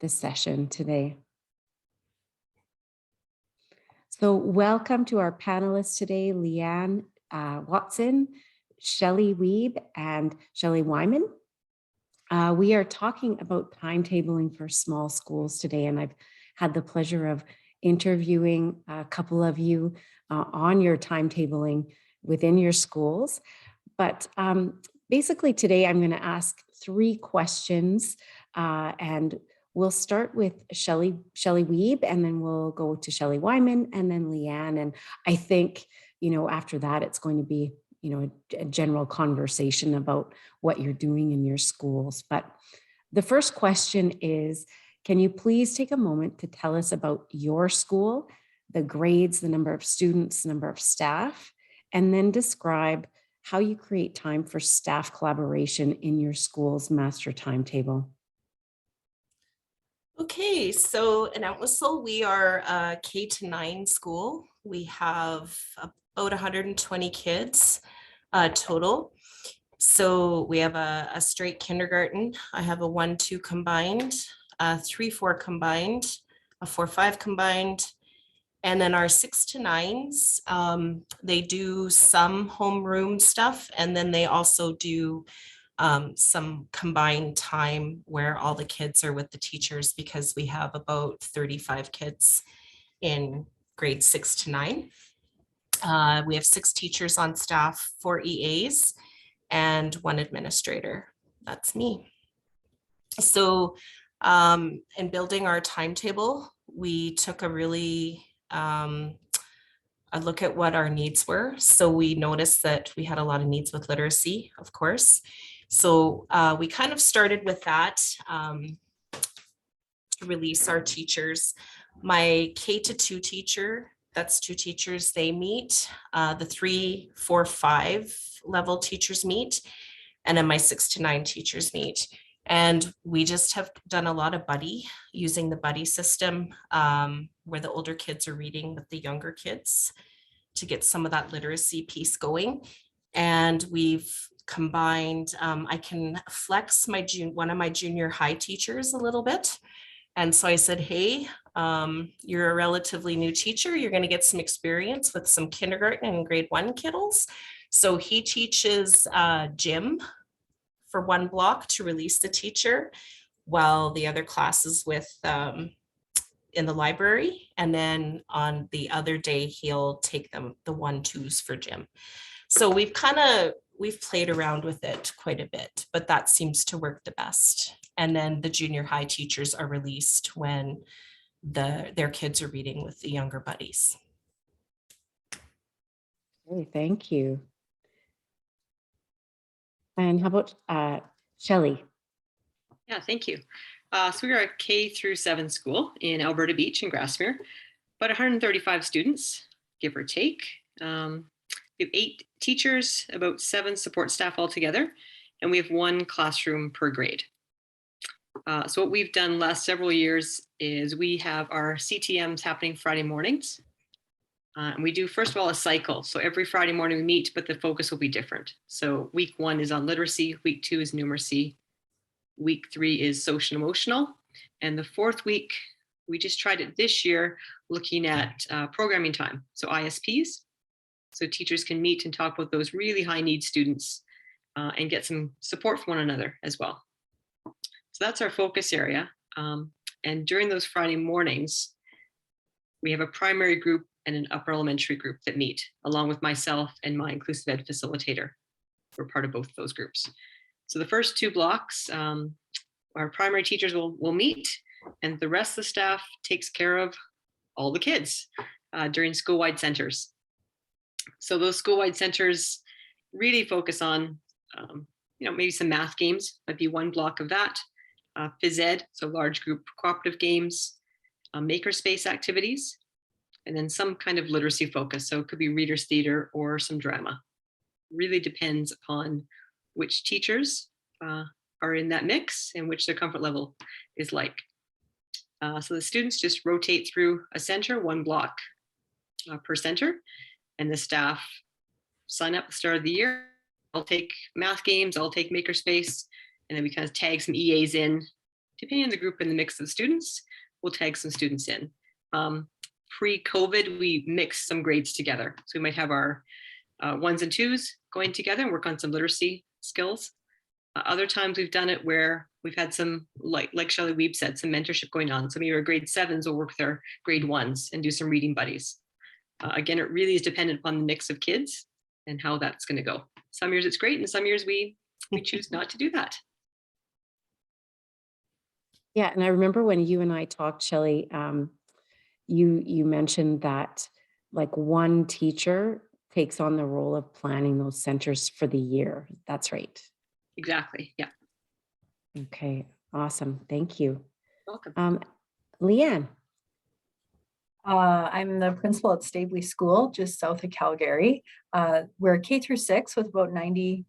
the session today. So welcome to our panelists today, Leanne Watson, Shelley Wiebe, and Shelley Wyman. We are talking about timetabling for small schools today, and I've had the pleasure of interviewing a couple of you on your timetabling within your schools. But basically today I'm going to ask 3 questions, and we'll start with Shelley Wiebe, and then we'll go to Shelley Wyman, and then Leanne. And I think, after that, it's going to be, a general conversation about what you're doing in your schools. But the first question is, can you please take a moment to tell us about your school, the grades, the number of students, number of staff, and then describe how you create time for staff collaboration in your school's master timetable? Okay, so in Outwhistle, we are a K-9 school. We have about 120 kids total. So we have a straight kindergarten. I have a 1-2 combined, a 3-4 combined, a 4-5 combined, and then our 6 to 9s, they do some homeroom stuff, and then they also do some combined time where all the kids are with the teachers, because we have about 35 kids in grades 6 to 9. We have 6 teachers on staff, 4 EAs, and 1 administrator. That's me. So in building our timetable, we took a really a look at what our needs were. So we noticed that we had a lot of needs with literacy, of course. So we kind of started with that to release our teachers. My K-2 teacher, that's 2 teachers, they meet. The 3, 4, 5 level teachers meet. And then my 6 to 9 teachers meet. And we just have done a lot of buddy, using the buddy system, where the older kids are reading with the younger kids to get some of that literacy piece going. And we've combined, I can flex one of my junior high teachers a little bit. And so I said, hey, you're a relatively new teacher. You're going to get some experience with some kindergarten and grade 1 kiddos. So he teaches gym for 1 block to release the teacher, while the other classes with in the library. And then on the other day, he'll take them the 1-2s for gym. So we've played around with it quite a bit, but that seems to work the best. And then the junior high teachers are released when their kids are reading with the younger buddies. Okay, thank you. And how about Shelley? Yeah, thank you. So we are a K-7 school in Alberta Beach and Grassmere, about 135 students, give or take. We have 8 teachers, about 7 support staff altogether, and we have 1 classroom per grade. So what we've done last several years is we have our CTMs happening Friday mornings. And we do, first of all, a cycle. So every Friday morning we meet, but the focus will be different. So week 1 is on literacy, week 2 is numeracy, week 3 is social and emotional. And the 4th week, we just tried it this year, looking at programming time, so ISPs. So teachers can meet and talk about those really high need students and get some support from one another as well. So that's our focus area. And during those Friday mornings, we have a primary group and an upper elementary group that meet, along with myself and my inclusive ed facilitator. We're part of both of those groups. So the first 2 blocks, our primary teachers will meet, and the rest of the staff takes care of all the kids during school-wide centers. So those school-wide centers really focus on, maybe some math games, might be 1 block of that, phys ed, so large group cooperative games, makerspace activities, and then some kind of literacy focus. So it could be reader's theater or some drama. Really depends upon which teachers are in that mix and which their comfort level is like. So the students just rotate through a center, 1 block per center, and the staff sign up at the start of the year. I'll take math games, I'll take makerspace, and then we kind of tag some EAs in depending on the group and the mix of students, we'll tag some students in. Pre-COVID, we mixed some grades together. So we might have our ones and twos going together and work on some literacy skills. Other times we've done it where we've had some, like Shelley Weeb said, some mentorship going on. Some of your grade 7s will work with their grade 1s and do some reading buddies. Again, it really is dependent upon the mix of kids and how that's going to go. Some years it's great, and some years we choose not to do that. Yeah, and I remember when you and I talked, Shelley, you mentioned that like one teacher takes on the role of planning those centers for the year. That's right. Exactly. Yeah. Okay, awesome. Thank you. Welcome. Leanne. I'm the principal at Staveley School, just south of Calgary. We're K through 6 with about 90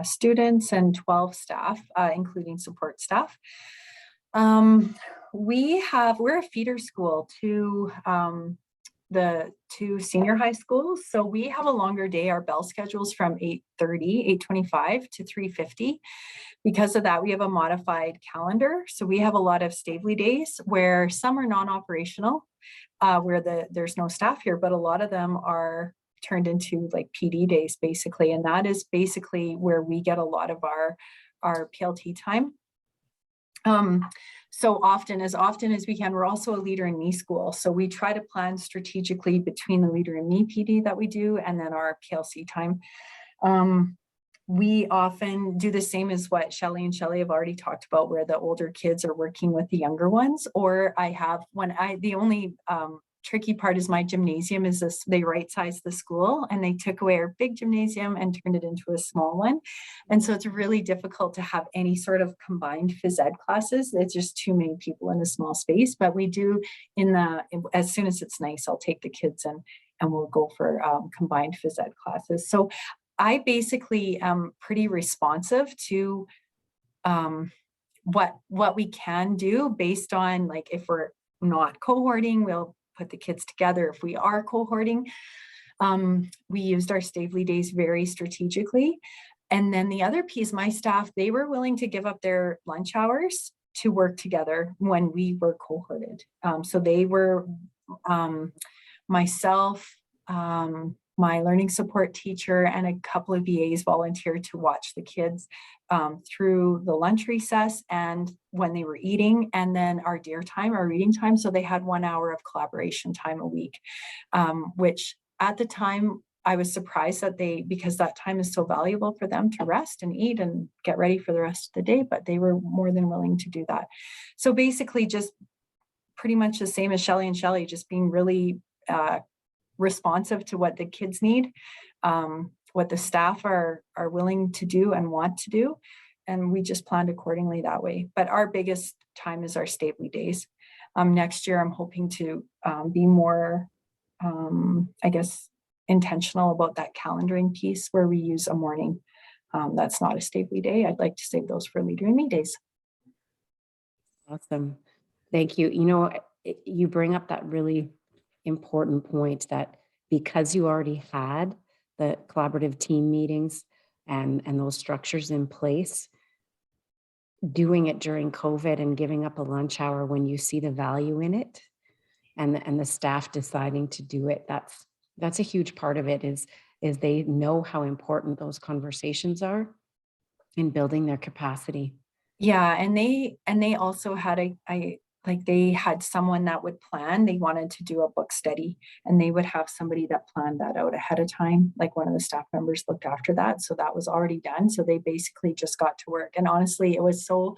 students and 12 staff, including support staff. We're a feeder school to the two senior high schools. So we have a longer day. Our bell schedule's from 8:30, 8:25 to 3:50. Because of that, we have a modified calendar. So we have a lot of Staveley days where some are non-operational, where there's no staff here, but a lot of them are turned into like PD days basically. And that is basically where we get a lot of our PLT time. So often as we can. We're also a Leader in Me school. So we try to plan strategically between the Leader in Me PD that we do and then our PLC time. We often do the same as what Shelley and Shelley have already talked about, where the older kids are working with the younger ones. Or the only tricky part is my gymnasium is this, they right-sized the school and they took away our big gymnasium and turned it into a small one. And so it's really difficult to have any sort of combined phys ed classes. It's just too many people in a small space, but we do as soon as it's nice, I'll take the kids and we'll go for combined phys ed classes. So I basically am pretty responsive to what we can do based on, like, if we're not cohorting, we'll put the kids together. If we are cohorting, we used our Staveley days very strategically. And then the other piece, my staff, they were willing to give up their lunch hours to work together when we were cohorted. So they were myself, my learning support teacher, and a couple of VAs volunteered to watch the kids through the lunch recess and when they were eating, and then our DARE time, our reading time. So they had 1 hour of collaboration time a week, which at the time I was surprised that because that time is so valuable for them to rest and eat and get ready for the rest of the day, but they were more than willing to do that. So basically just pretty much the same as Shelley and Shelley, just being really responsive to what the kids need, what the staff are willing to do and want to do. And we just planned accordingly that way. But our biggest time is our Staveley days. Next year, I'm hoping to be more, I guess, intentional about that calendaring piece where we use a morning. That's not a Staveley day. I'd like to save those for Leader in Me days. Awesome. Thank you. You know, you bring up that really important point that because you already had the collaborative team meetings and those structures in place, doing it during COVID and giving up a lunch hour when you see the value in it and the staff deciding to do it, that's a huge part of it is they know how important those conversations are in building their capacity. Yeah, and they also had they had someone that would plan. They wanted to do a book study and they would have somebody that planned that out ahead of time. Like one of the staff members looked after that. So that was already done. So they basically just got to work. And honestly, I was so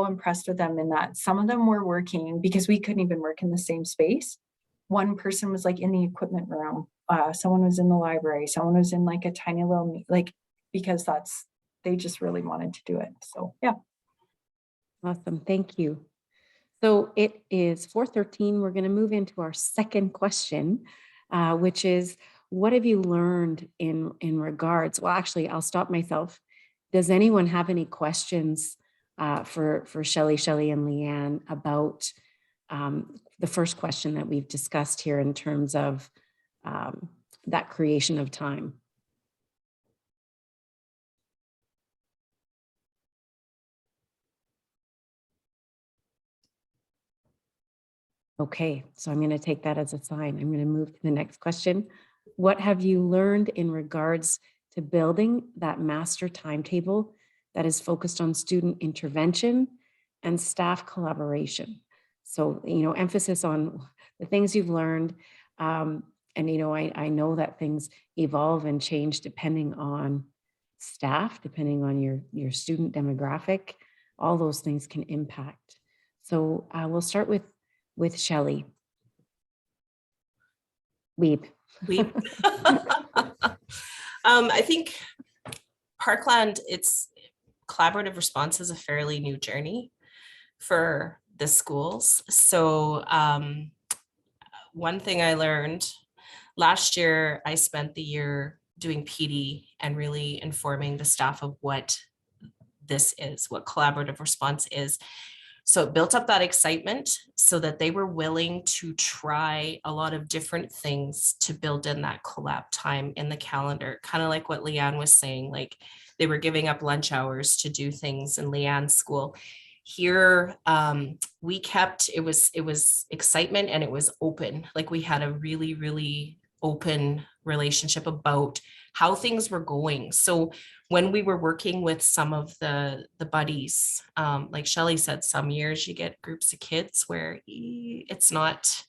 impressed with them in that some of them were working because we couldn't even work in the same space. One person was like in the equipment room. Someone was in the library. Someone was in like a tiny little, because they just really wanted to do it. So yeah. Awesome. Thank you. So it is 4:13. We're going to move into our second question, which is, what have you learned in regards? Well, actually, I'll stop myself. Does anyone have any questions for Shelley and Leanne about the first question that we've discussed here in terms of that creation of time? Okay, so I'm going to take that as a sign. I'm going to move to the next question. What have you learned in regards to building that master timetable that is focused on student intervention and staff collaboration? So, emphasis on the things you've learned. And, I know that things evolve and change depending on staff, depending on your student demographic. All those things can impact. So we'll start with Shelley. Weep. I think Parkland, it's collaborative response is a fairly new journey for the schools. So one thing I learned last year, I spent the year doing PD and really informing the staff of what this is, what collaborative response is. So it built up that excitement so that they were willing to try a lot of different things to build in that collab time in the calendar. Kind of like what Leanne was saying, like they were giving up lunch hours to do things in Leanne's school. Here, we kept, it was excitement and it was open. Like we had a really, really open relationship about how things were going. So when we were working with some of the buddies, like Shelley said, some years you get groups of kids where it's not,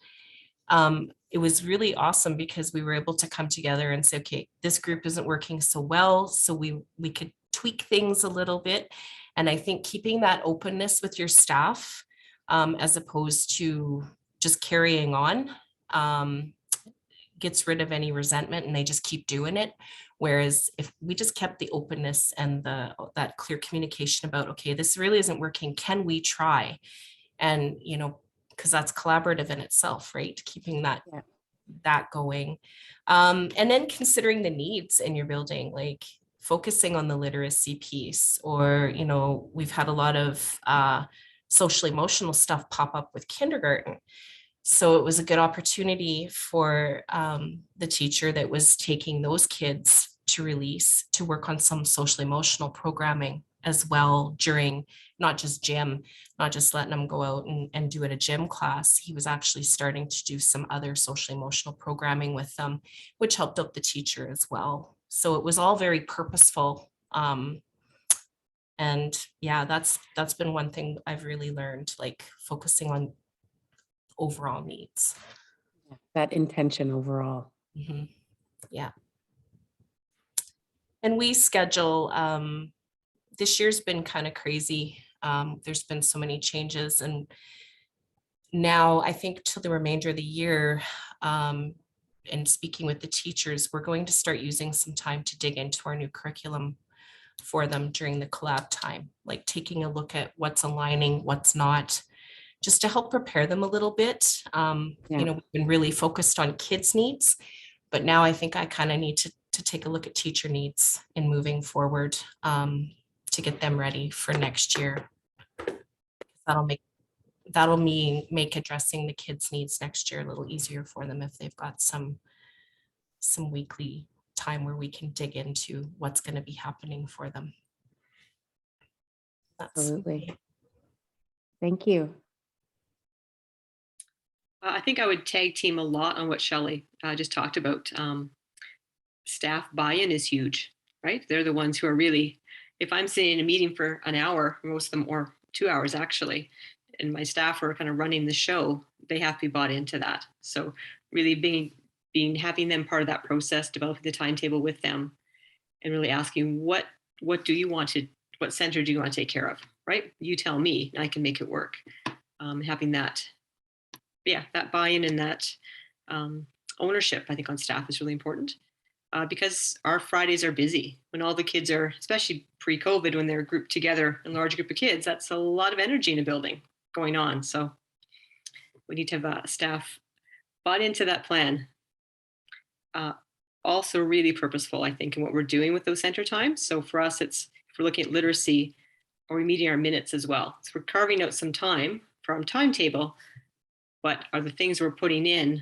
it was really awesome because we were able to come together and say, okay, this group isn't working so well. So we could tweak things a little bit. And I think keeping that openness with your staff, as opposed to just carrying on, gets rid of any resentment and they just keep doing it. Whereas if we just kept the openness and that clear communication about, okay, this really isn't working, can we try? And, because that's collaborative in itself, right? Keeping that going. And then considering the needs in your building, like focusing on the literacy piece, or, we've had a lot of social emotional stuff pop up with kindergarten. So it was a good opportunity for the teacher that was taking those kids to release to work on some social emotional programming as well during not just gym, not just letting them go out and do it a gym class. He was actually starting to do some other social emotional programming with them, which helped out the teacher as well. So it was all very purposeful. And yeah, that's been one thing I've really learned, like focusing on overall needs. That intention overall. Mm-hmm. Yeah. And we schedule, this year's been kind of crazy. There's been so many changes, and now I think till the remainder of the year, and speaking with the teachers, we're going to start using some time to dig into our new curriculum for them during the collab time, like taking a look at what's aligning, what's not, just to help prepare them a little bit. We've been really focused on kids' needs, but now I think I kind of need to take a look at teacher needs in moving forward, to get them ready for next year. That'll make addressing the kids' needs next year a little easier for them if they've got some weekly time where we can dig into what's going to be happening for them. Absolutely. Thank you. I think I would tag team a lot on what Shelley just talked about. Staff buy-in is huge, right? They're the ones who are really, if I'm sitting in a meeting for an hour, most of them, or 2 hours actually, and my staff are kind of running the show, they have to be bought into that. So really having them part of that process, developing the timetable with them, and really asking what center do you want to take care of, right? You tell me, and I can make it work. Having that buy-in and that ownership, I think, on staff is really important. Because our Fridays are busy when all the kids are, especially pre-COVID, when they're grouped together in a large group of kids, that's a lot of energy in a building going on. So we need to have staff bought into that plan. Also really purposeful, I think, in what we're doing with those center times. So for us, if we're looking at literacy, are we meeting our minutes as well? So we're carving out some time for our timetable, but are the things we're putting in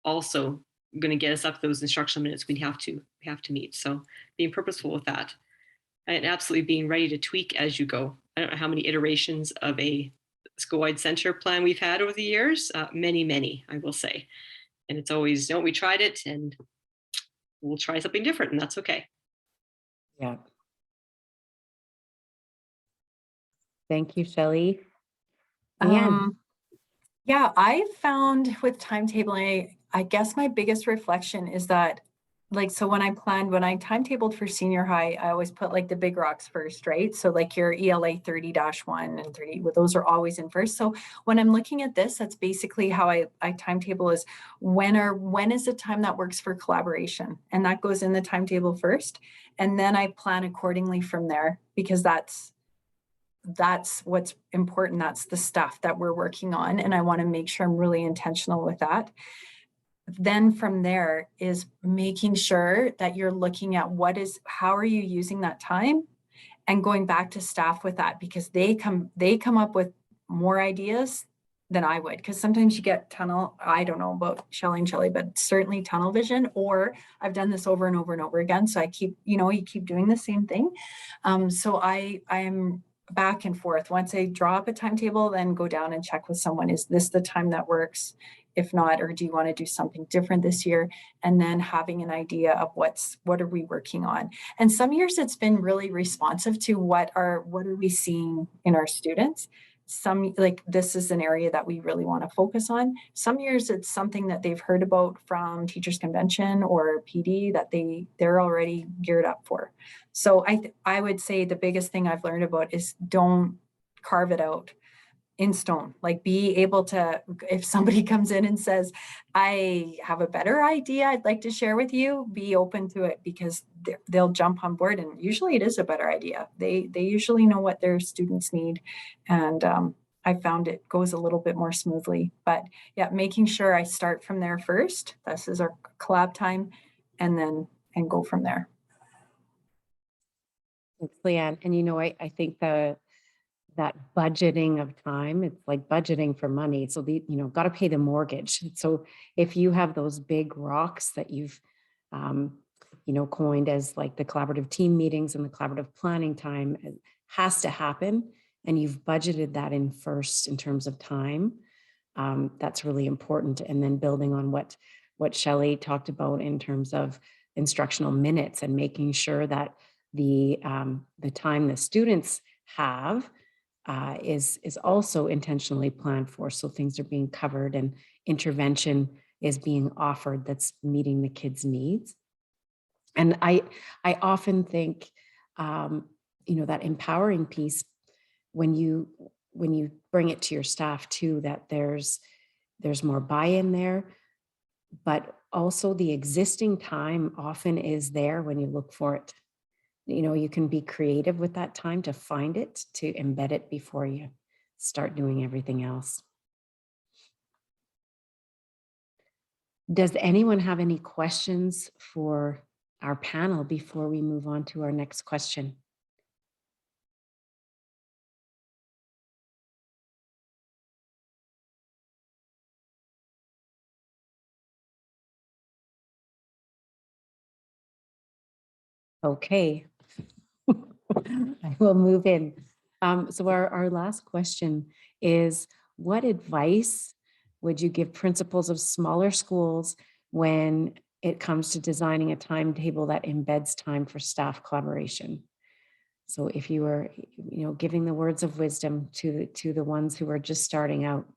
also going to get us up those instructional minutes we have to meet? So being purposeful with that, and absolutely being ready to tweak as you go. I don't know how many iterations of a school-wide center plan we've had over the years. Many, I will say. And it's always, we tried it and we'll try something different, and that's okay. Yeah. Thank you, Shelley. Leanne. Yeah, I found with timetabling, I guess my biggest reflection is that, like, so when I timetabled for senior high, I always put like the big rocks first, right? So like your ELA 30-1 and 30, well, those are always in first. So when I'm looking at this, that's basically how I timetable is when is the time that works for collaboration? And that goes in the timetable first. And then I plan accordingly from there, because that's what's important. That's the stuff that we're working on. And I want to make sure I'm really intentional with that. Then from there is making sure that you're looking at how are you using that time, and going back to staff with that, because they come up with more ideas than I would. Because sometimes you get I don't know about Shelley, but certainly tunnel vision, or I've done this over and over and over again. So I keep, you keep doing the same thing. So I am back and forth. Once I draw up a timetable, then go down and check with someone, is this the time that works? If not, or do you want to do something different this year? And then having an idea of what are we working on? And some years it's been really responsive to what are we seeing in our students. Some, like, this is an area that we really want to focus on. Some years it's something that they've heard about from teachers convention or PD that they're already geared up for. So I would say the biggest thing I've learned about is don't carve it out in stone. Like, be able to, if somebody comes in and says, I have a better idea I'd like to share with you, be open to it, because they'll jump on board. And usually it is a better idea. They usually know what their students need. And I found it goes a little bit more smoothly. But yeah, making sure I start from there first. This is our collab time, and go from there. Thanks, Leanne. And I think that budgeting of time, it's like budgeting for money. So got to pay the mortgage. So if you have those big rocks that you've, coined as like the collaborative team meetings and the collaborative planning time, it has to happen. And you've budgeted that in first in terms of time. That's really important. And then building on what Shelley talked about in terms of instructional minutes, and making sure that the time the students have is also intentionally planned for. So things are being covered and intervention is being offered that's meeting the kids' needs. And I often think, that empowering piece, when you bring it to your staff too, that there's more buy-in there, but also the existing time often is there when you look for it. You can be creative with that time to find it, to embed it before you start doing everything else. Does anyone have any questions for our panel before we move on to our next question? Okay. I will move in. So our last question is, what advice would you give principals of smaller schools when it comes to designing a timetable that embeds time for staff collaboration? So if you were, giving the words of wisdom to the ones who are just starting out.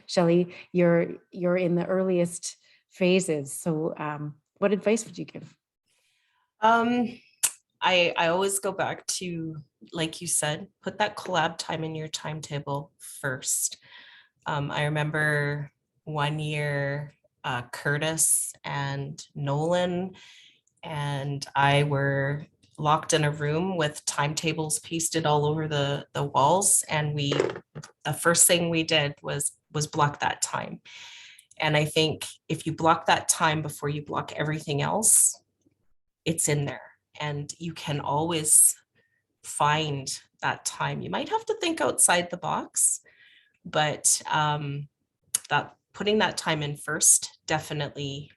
Shelley, you're in the earliest phases. So what advice would you give? I always go back to, like you said, put that collab time in your timetable first. I remember one year, Curtis and Nolan and I were locked in a room with timetables pasted all over the walls. And the first thing we did was block that time. And I think if you block that time before you block everything else, it's in there. And you can always find that time. You might have to think outside the box, but that putting that time in first definitely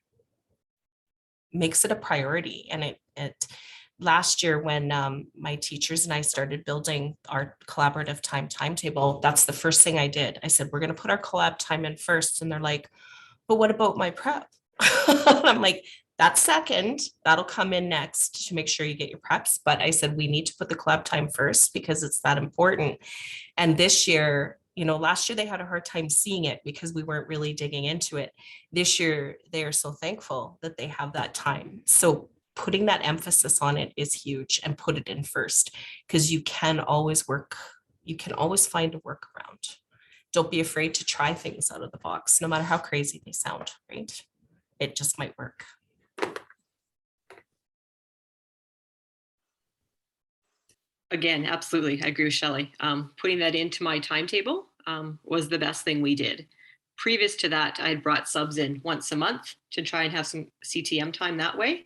makes it a priority. And it last year when my teachers and I started building our collaborative timetable, that's the first thing I did. I said, we're going to put our collab time in first. And they're like, but what about my prep? I'm like, that's second, that'll come in next to make sure you get your preps. But I said, we need to put the collab time first because it's that important. And this year, last year they had a hard time seeing it because we weren't really digging into it. This year, they are so thankful that they have that time. So putting that emphasis on it is huge, and put it in first, because you can always find a workaround. Don't be afraid to try things out of the box, no matter how crazy they sound, right? It just might work. Again, absolutely. I agree with Shelley. Putting that into my timetable was the best thing we did. Previous to that, I had brought subs in once a month to try and have some CTM time that way,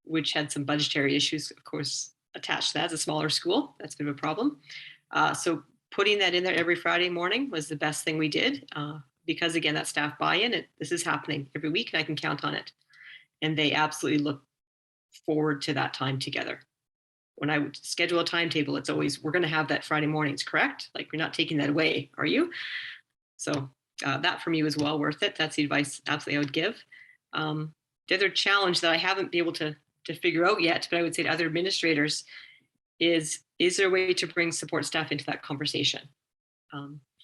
which had some budgetary issues, of course, attached to that. As a smaller school, that's a bit of a problem. So putting that in there every Friday morning was the best thing we did, because again, that staff buy-in, this is happening every week and I can count on it. And they absolutely look forward to that time together. When I would schedule a timetable, it's always, we're going to have that Friday mornings, correct? Like, we're not taking that away, are you? So that for me was well worth it. That's the advice absolutely I would give. The other challenge that I haven't been able to figure out yet, but I would say to other administrators is there a way to bring support staff into that conversation?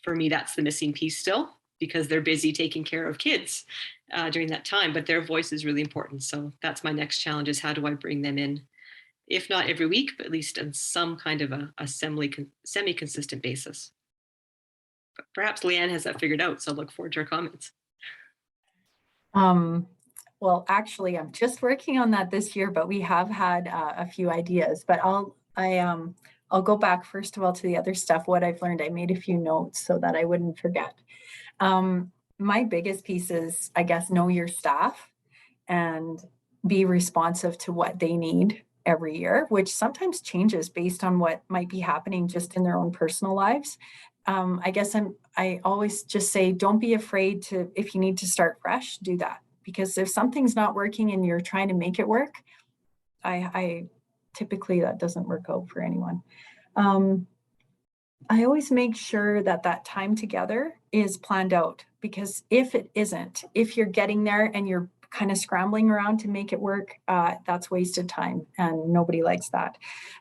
For me, that's the missing piece still, because they're busy taking care of kids during that time, but their voice is really important. So that's my next challenge, is how do I bring them in, if not every week, but at least on some kind of a semi-consistent basis. But perhaps Leanne has that figured out, so I look forward to her comments. Well, actually, I'm just working on that this year, but we have had a few ideas. But I'll go back first of all to the other stuff. What I've learned, I made a few notes so that I wouldn't forget. My biggest piece is, I guess, know your staff and be responsive to what they need every year, which sometimes changes based on what might be happening just in their own personal lives. I guess I always just say, don't be afraid to, if you need to start fresh, do that. Because if something's not working and you're trying to make it work, I typically that doesn't work out for anyone. I always make sure that time together is planned out, because if it isn't, if you're getting there and you're kind of scrambling around to make it work, that's wasted time, and nobody likes that.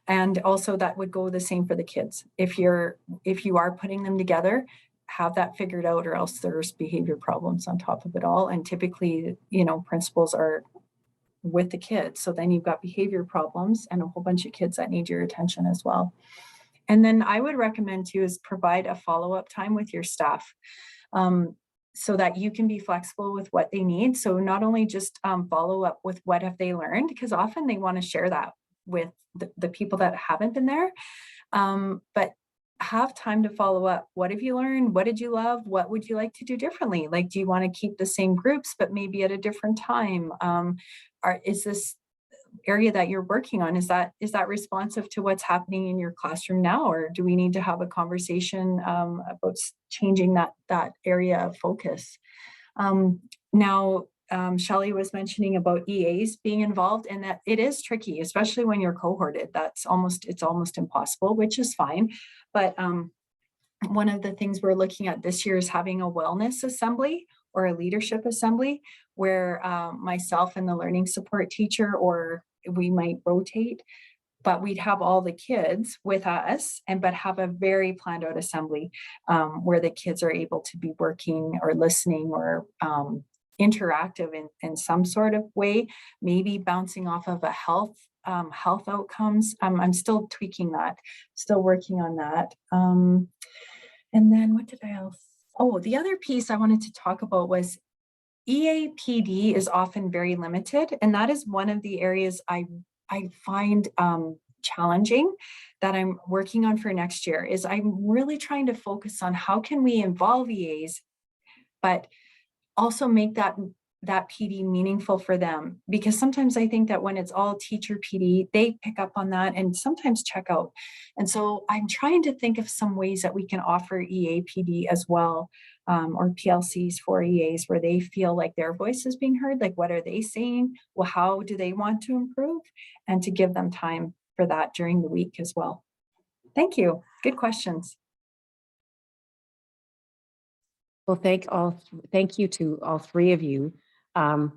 And also that would go the same for the kids. If you are putting them together, have that figured out, or else there's behavior problems on top of it all. And typically, principals are with the kids. So then you've got behavior problems and a whole bunch of kids that need your attention as well. And then I would recommend too is provide a follow-up time with your staff, so that you can be flexible with what they need. So not only just follow up with what have they learned, because often they want to share that with the people that haven't been there, but have time to follow up. What have you learned? What did you love? What would you like to do differently? Like, do you want to keep the same groups, but maybe at a different time? Is this area that you're working on, is that responsive to what's happening in your classroom now, or do we need to have a conversation about changing that area of focus? Now, Shelley was mentioning about EAs being involved, and that it is tricky, especially when you're cohorted. It's almost impossible, which is fine. But one of the things we're looking at this year is having a wellness assembly or a leadership assembly, where myself and the learning support teacher, or we might rotate, but we'd have all the kids with us, but have a very planned out assembly where the kids are able to be working or listening or interactive in some sort of way, maybe bouncing off of a health outcomes. I'm still tweaking that, still working on that. And then what did I else? Oh, the other piece I wanted to talk about was EAPD is often very limited. And that is one of the areas I find challenging that I'm working on for next year. Is I'm really trying to focus on how can we involve EAs, but also make that that PD meaningful for them? Because sometimes I think that when it's all teacher PD, they pick up on that and sometimes check out. And so I'm trying to think of some ways that we can offer EA PD as well, or PLCs for EAs where they feel like their voice is being heard. Like, what are they saying? Well, how do they want to improve? And to give them time for that during the week as well. Thank you. Good questions. Well, thank you to all three of you. You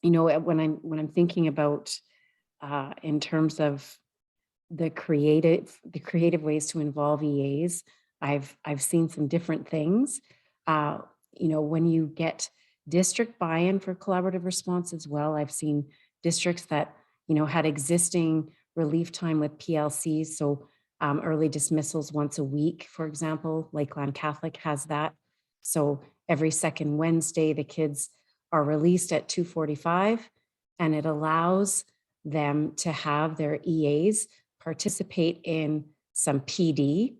know, when I'm thinking about in terms of the creative ways to involve EAs, I've seen some different things. You know, when you get district buy-in for collaborative response as well, I've seen districts that, you know, had existing relief time with PLCs. So early dismissals once a week, for example, Lakeland Catholic has that. So every second Wednesday, the kids are released at 2:45, and it allows them to have their EAs participate in some PD.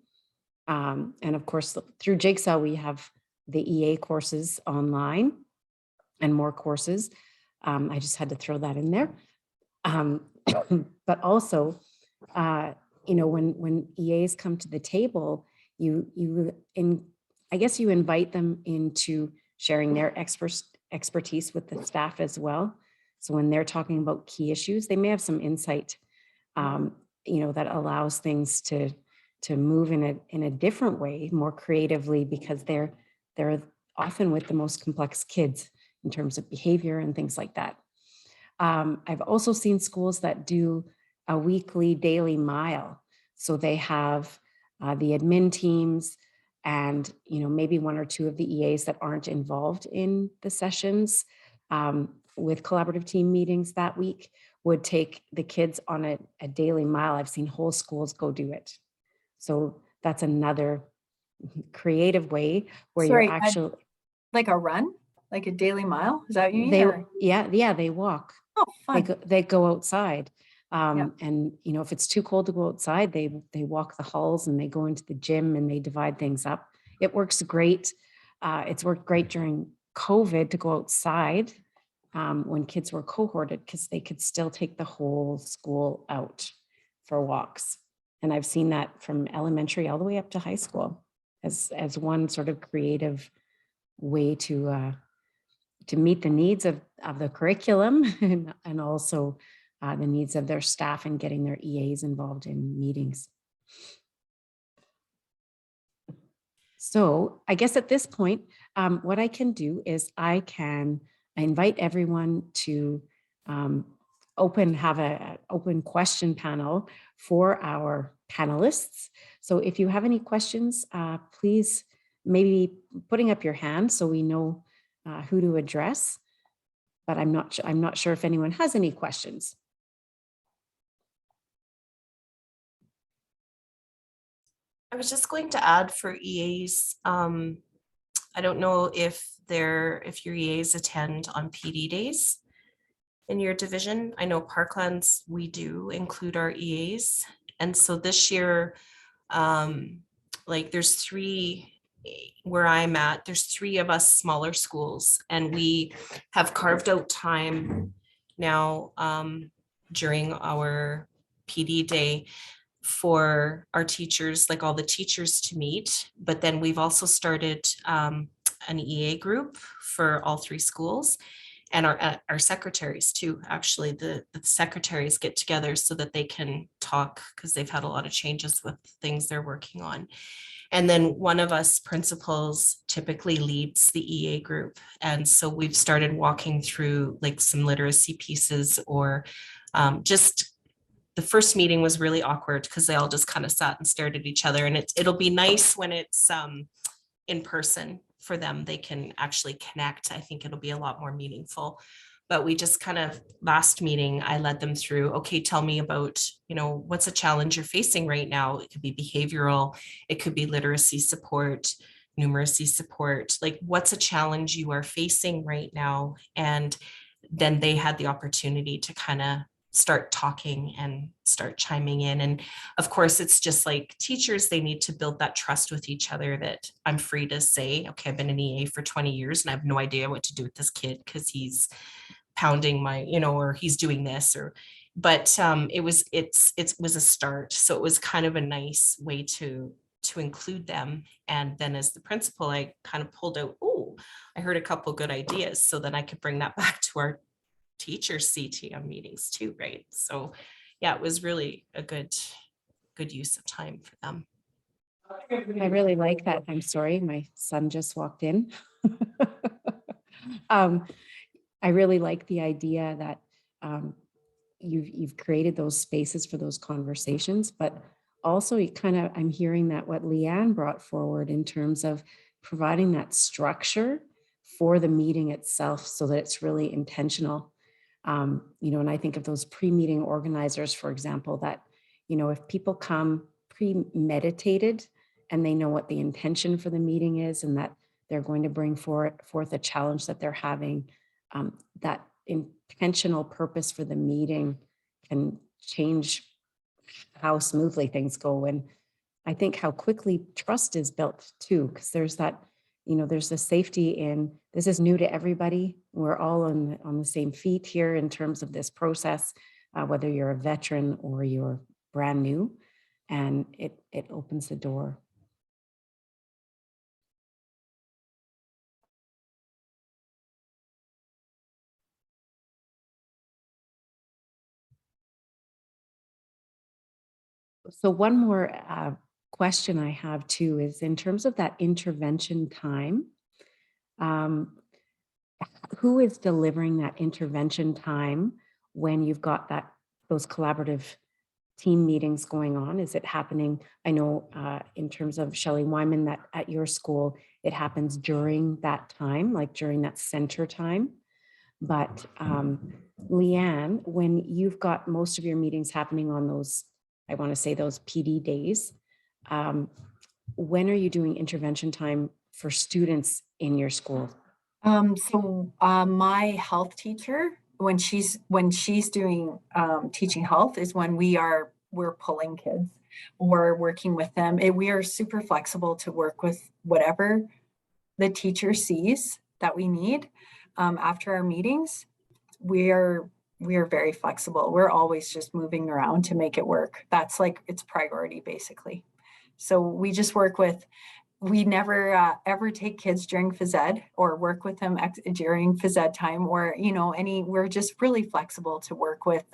And of course, through Jigsaw, we have the EA courses online and more courses. I just had to throw that in there. But also, you know, when EAs come to the table, I guess you invite them into sharing their expertise with the staff as well. So when they're talking about key issues, they may have some insight, you know, that allows things to move in a different way, more creatively, because they're often with the most complex kids in terms of behavior and things like that. I've also seen schools that do a weekly daily mile. So they have the admin teams and, you know, maybe one or two of the EAs that aren't involved in the sessions with collaborative team meetings that week would take the kids on a daily mile. I've seen whole schools go do it. So that's another creative way where Sorry, you're actually like a run, like a daily mile. Is that what you mean? yeah, they walk. Oh, fun. They go outside. Yeah. And, you know, if it's too cold to go outside, they walk the halls and they go into the gym and they divide things up. It works great. It's worked great during COVID to go outside when kids were cohorted, because they could still take the whole school out for walks. And I've seen that from elementary all the way up to high school as one sort of creative way to meet the needs of the curriculum and also the needs of their staff and getting their EAs involved in meetings. So I guess at this point, what I can do is I invite everyone to have an open question panel for our panelists. So if you have any questions, please maybe putting up your hand so we know who to address. But I'm not sure if anyone has any questions. I was just going to add for EAs, I don't know if your EAs attend on PD days in your division. I know Parklands, we do include our EAs. And so this year, like there's three, where I'm at, there's three of us smaller schools, and we have carved out time now during our PD day for our teachers, like all the teachers to meet. But then we've also started an EA group for all three schools, and our secretaries too. Actually, the secretaries get together so that they can talk, because they've had a lot of changes with things they're working on. And then one of us principals typically leads the EA group. And so we've started walking through like some literacy pieces, or just the first meeting was really awkward because they all just kind of sat and stared at each other. And it'll be nice when it's in person for them. They can actually connect. I think it'll be a lot more meaningful. But we just kind of, last meeting, I led them through, okay, tell me about, you know, what's a challenge you're facing right now? It could be behavioral, it could be literacy support, numeracy support, like what's a challenge you are facing right now? And then they had the opportunity to kind of start talking and start chiming in. And of course, it's just like teachers, they need to build that trust with each other that I'm free to say, okay, I've been an EA for 20 years and I have no idea what to do with this kid because he's pounding my, or he's doing this, but it was a start. So it was kind of a nice way to include them. And then as the principal, I kind of pulled out, oh, I heard a couple good ideas, so then I could bring that back to our teacher CTM meetings too, right? So yeah, it was really a good use of time for them. I really like that. I'm sorry, my son just walked in. I really like the idea that you've created those spaces for those conversations, but also I'm hearing that what Leanne brought forward in terms of providing that structure for the meeting itself so that it's really intentional. And I think of those pre-meeting organizers, for example, that, if people come premeditated and they know what the intention for the meeting is and that they're going to bring forth a challenge that they're having, that intentional purpose for the meeting can change how smoothly things go. And I think how quickly trust is built too, because there's that, there's the safety in this is new to everybody. We're all on the same feet here in terms of this process, whether you're a veteran or you're brand new, and it opens the door. So one more question I have too is in terms of that intervention time, who is delivering that intervention time when you've got those collaborative team meetings going on? Is it happening? I know in terms of Shelley Wyman, that at your school, it happens during that time, like during that center time. But Leanne, when you've got most of your meetings happening on those, I want to say those PD days, when are you doing intervention time for students in your school? My health teacher, when she's doing teaching health, is when we're pulling kids or working with them. We are super flexible to work with whatever the teacher sees that we need. After our meetings, we are very flexible. We're always just moving around to make it work. That's like it's priority basically. So we just work with. We never ever take kids during phys ed or work with them during phys ed time or, we're just really flexible to work with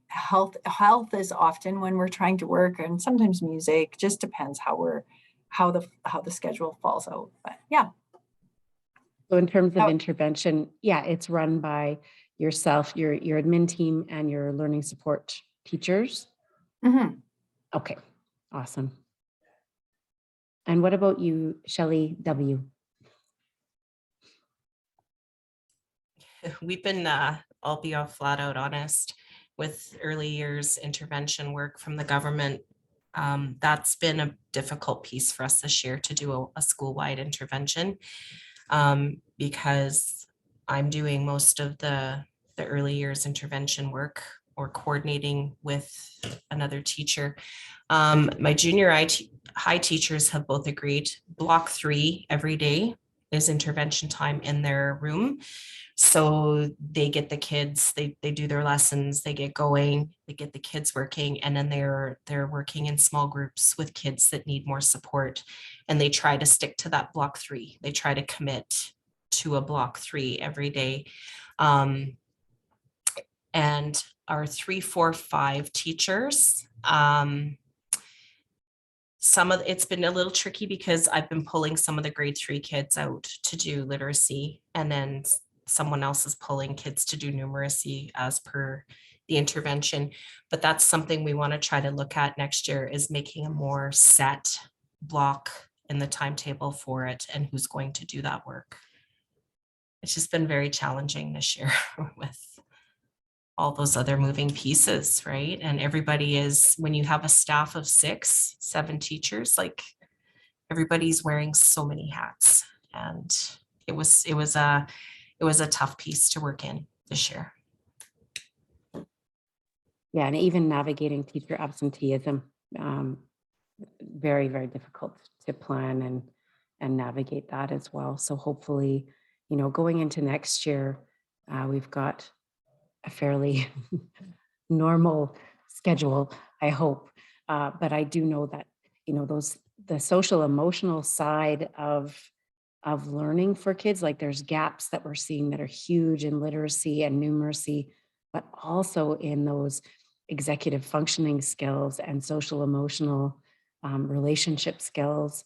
health. Health is often when we're trying to work, and sometimes music, just depends how the schedule falls out. But yeah. So in terms of intervention, yeah, it's run by yourself, your admin team and your learning support teachers. Mm-hmm. Okay, awesome. And what about you, Shelley W? We've been, I'll be all flat out honest, with early years intervention work from the government. That's been a difficult piece for us this year to do a school-wide intervention, because I'm doing most of the early years intervention work or coordinating with another teacher. My junior high teachers have both agreed block 3 every day is intervention time in their room. So they get the kids, they do their lessons, they get going, they get the kids working, and then they're working in small groups with kids that need more support. And they try to stick to that block 3. They try to commit to a block 3 every day. And our 3, 4, 5 teachers, it's been a little tricky because I've been pulling some of the grade 3 kids out to do literacy, and then someone else is pulling kids to do numeracy as per the intervention. But that's something we want to try to look at next year, is making a more set block in the timetable for it and who's going to do that work. It's just been very challenging this year with all those other moving pieces, right? And everybody is, when you have a staff of 6, 7 teachers, like everybody's wearing so many hats, and it was a tough piece to work in this year. Yeah, and even navigating teacher absenteeism, very, very difficult to plan and navigate that as well. So hopefully, going into next year, we've got a fairly normal schedule, I hope. But I do know that, the social emotional side of learning for kids, like there's gaps that we're seeing that are huge in literacy and numeracy, but also in those executive functioning skills and social emotional relationship skills.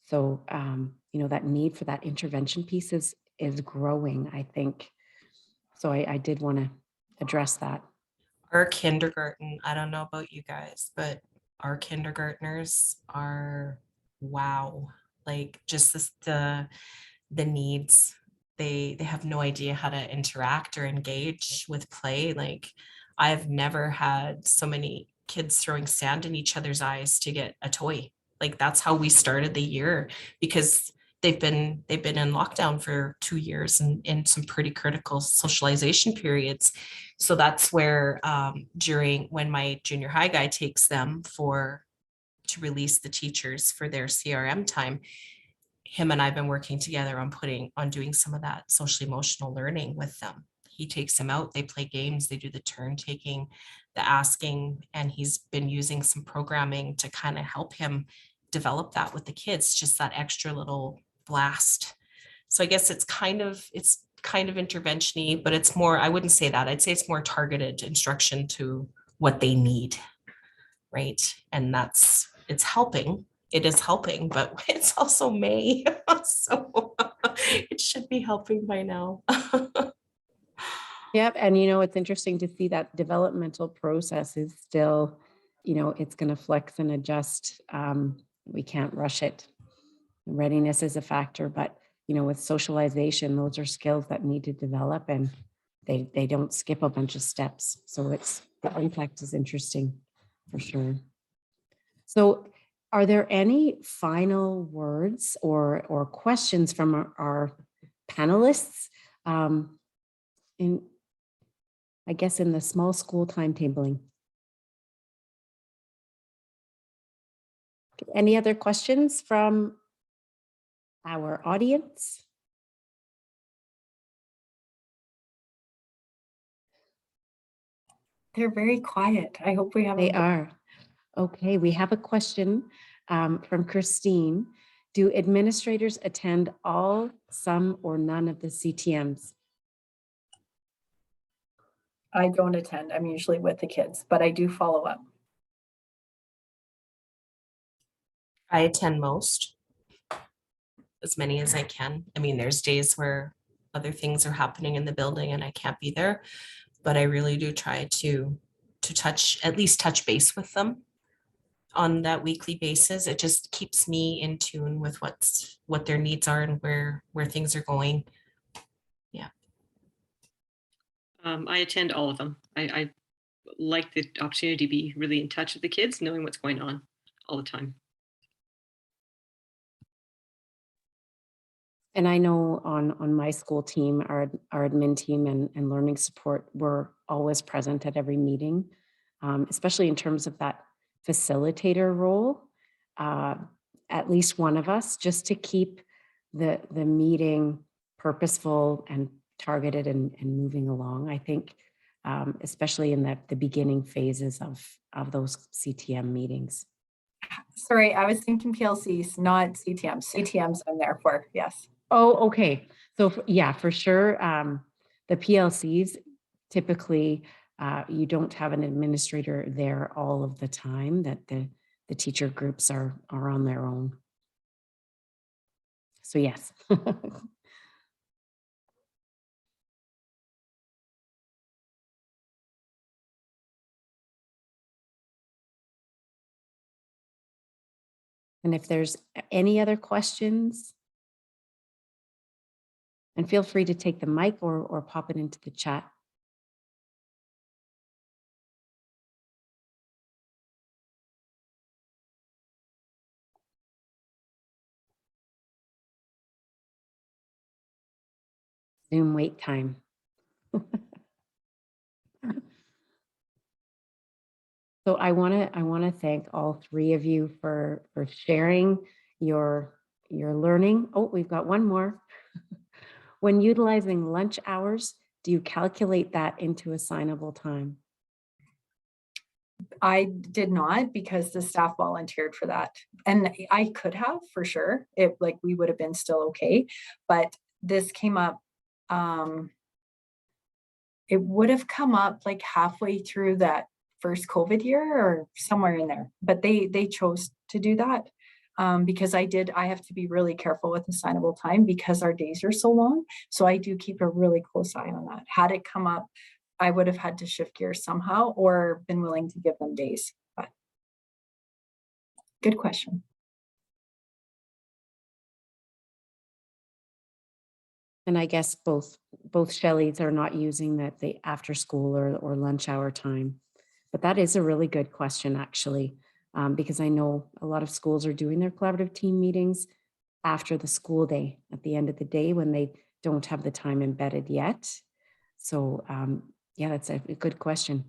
So, that need for that intervention piece is growing, I think. So I did want to address that. Our kindergarten, I don't know about you guys, but our kindergartners are wow. Like just the needs. They have no idea how to interact or engage with play. Like I've never had so many kids throwing sand in each other's eyes to get a toy. Like that's how we started the year because they've been in lockdown for 2 years and in some pretty critical socialization periods. So that's where during when my junior high guy takes them to release the teachers for their CRM time, him and I've been working together on doing some of that social emotional learning with them. He takes them out, they play games, they do the turn taking, the asking, and he's been using some programming to kind of help him develop that with the kids, just that extra little blast. So I guess it's kind of intervention-y, but it's more, I wouldn't say that. I'd say it's more targeted instruction to what they need, right? And it's helping. It is helping, but it's also May, so it should be helping by now. Yep. And it's interesting to see that developmental process is still, it's going to flex and adjust. We can't rush it. Readiness is a factor, but with socialization, those are skills that need to develop and they don't skip a bunch of steps. So the impact is interesting for sure. So are there any final words or questions from our panelists? I guess in the small school timetabling. Any other questions from our audience? They're very quiet. I hope we have. They are. Okay, we have a question from Christine. Do administrators attend all, some, or none of the CTMs? I don't attend. I'm usually with the kids, but I do follow up. I attend most, as many as I can. I mean, there's days where other things are happening in the building and I can't be there, but I really do try to at least touch base with them on that weekly basis. It just keeps me in tune with what their needs are and where things are going. Yeah. I attend all of them. I like the opportunity to be really in touch with the kids, knowing what's going on all the time. And I know on my school team, our admin team and learning support were always present at every meeting, especially in terms of that facilitator role. At least one of us, just to keep the meeting purposeful and targeted and moving along. I think, especially in the beginning phases of those CTM meetings. Sorry, I was thinking PLCs, not CTMs. CTMs I'm there for, yes. Oh, okay. So yeah, for sure. The PLCs, typically, you don't have an administrator there all of the time, that the teacher groups are on their own. So yes. And if there's any other questions, and feel free to take the mic or pop it into the chat. Zoom wait time. So I want to thank all three of you for sharing your learning. Oh, we've got one more. When utilizing lunch hours, do you calculate that into assignable time? I did not, because the staff volunteered for that. And I could have, for sure, if like we would have been still okay. But this came up, it would have come up like halfway through that first COVID year or somewhere in there. But they chose to do that. Because I have to be really careful with assignable time because our days are so long. So I do keep a really close eye on that. Had it come up, I would have had to shift gears somehow or been willing to give them days. But good question. And I guess both Shelley's are not using that the after school or lunch hour time. But that is a really good question, actually, because I know a lot of schools are doing their collaborative team meetings after the school day at the end of the day when they don't have the time embedded yet. So yeah, that's a good question.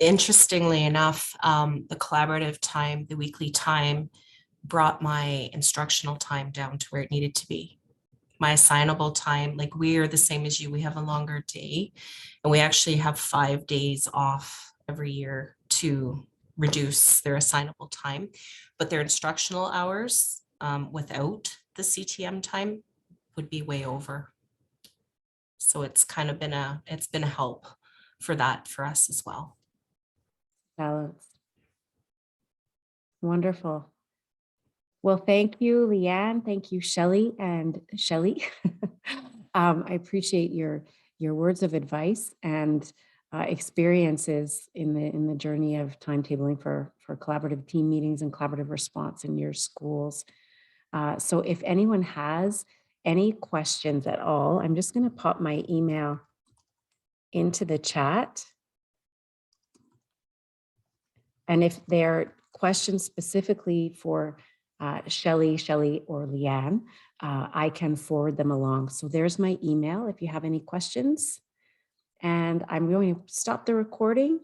Interestingly enough, the collaborative time, the weekly time, brought my instructional time down to where it needed to be. My assignable time, like we are the same as you, we have a longer day, and we actually have 5 days off every year to reduce their assignable time, but their instructional hours without the CTM time would be way over. So it's kind of been a help for that for us as well. Balance. Wonderful. Well, thank you, Leanne. Thank you, Shelley and Shelley. I appreciate your words of advice and experiences in the journey of timetabling for collaborative team meetings and collaborative response in your schools. So if anyone has any questions at all, I'm just going to pop my email into the chat. And if there are questions specifically for Shelley, or Leanne, I can forward them along. So there's my email if you have any questions. And I'm going to stop the recording